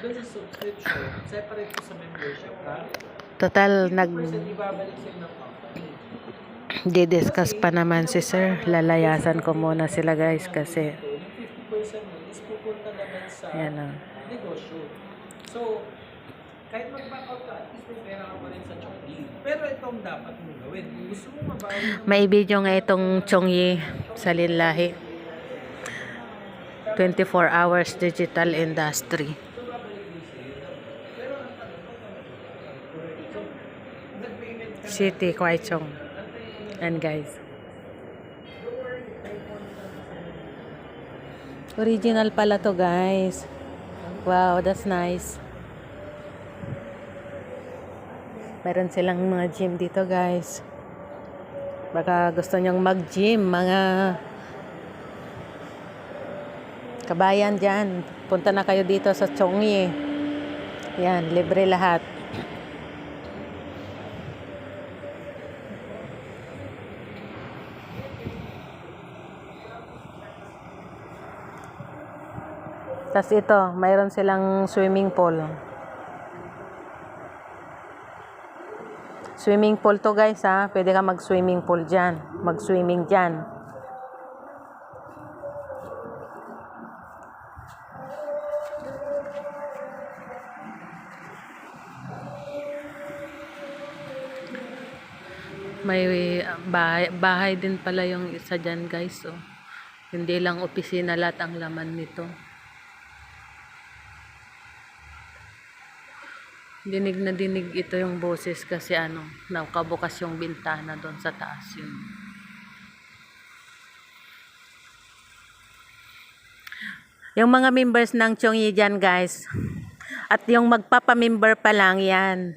doon sa subscription, separate ko sa membership, ha? Total, 50% ibabalik sa'yo ng company. Di-discuss pa naman si sir. Lalayasan ko muna sila guys kasi Yung 50% mo is pupunta naman sa yan o. negosyo. So, kahit mag-back out ka, at least may pera ka pa rin sa Chongyi. Pero itong dapat mong gawin. Kung gusto mo mabawi ng May video nga itong Chongyi sa Linlahi. 24 hours digital industry. City Kwaichong. And guys. Original pala to guys. Wow, that's nice. Meron silang mga gym dito guys. Baka gusto nyong mag-gym, mga kabayan dyan. Punta na kayo dito sa Chongyi. Yan, libre lahat. Tapos ito, mayroon silang swimming pool. Swimming pool to guys ha. Pwede ka mag-swimming pool dyan. Mag-swimming dyan. May bahay din pala yung isa dyan guys. Oh. Hindi lang opisina lahat ang laman nito. Dinig na dinig ito yung boses kasi nakabukas yung bintana doon sa taas yun. Yung mga members ng Chongyi dyan guys, at yung magpapamember pa lang yan,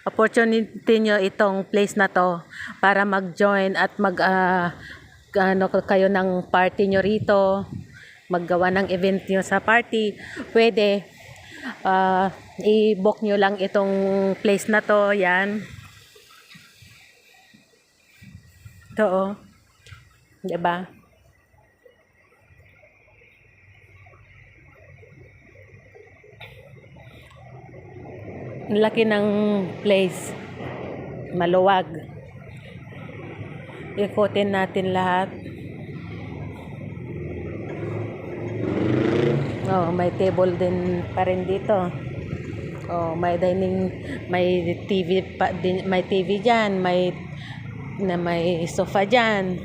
opportunity nyo itong place na to para mag-join at kayo ng party nyo rito, maggawa ng event nyo sa party, pwede. I-book nyo lang itong place na to. Yan. Ito oh. Diba? Laki ng place. Maluwag. Ikutin natin lahat. Oh, may table din pa rin dito. Oh, may dining, may TV pa din, may TV diyan, may sofa diyan.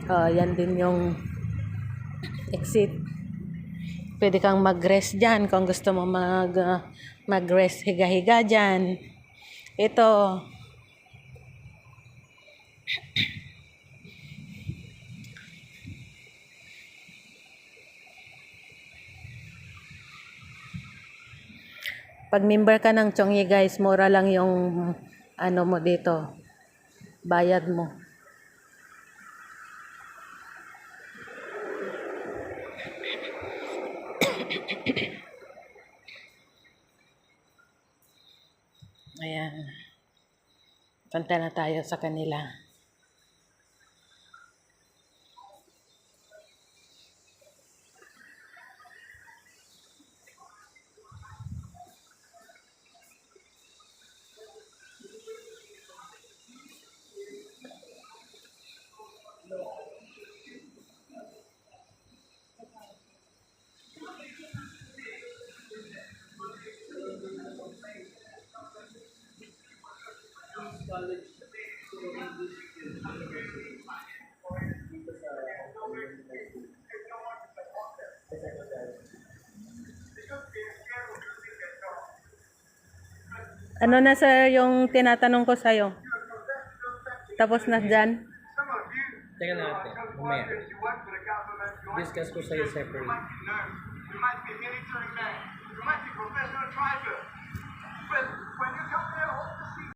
Oh, yan din yung exit. Pwede kang mag-rest diyan kung gusto mo mag-rest, higa-higa diyan. Ito. Pag member ka ng Chongyi guys, mura lang yung mo dito. Bayad mo. Ayan. Punta na tayo sa kanila. Ano na sir yung tinatanong ko sa'yo? Tapos na dyan? Teka natin, mamaya. Discuss ko sa'yo separately.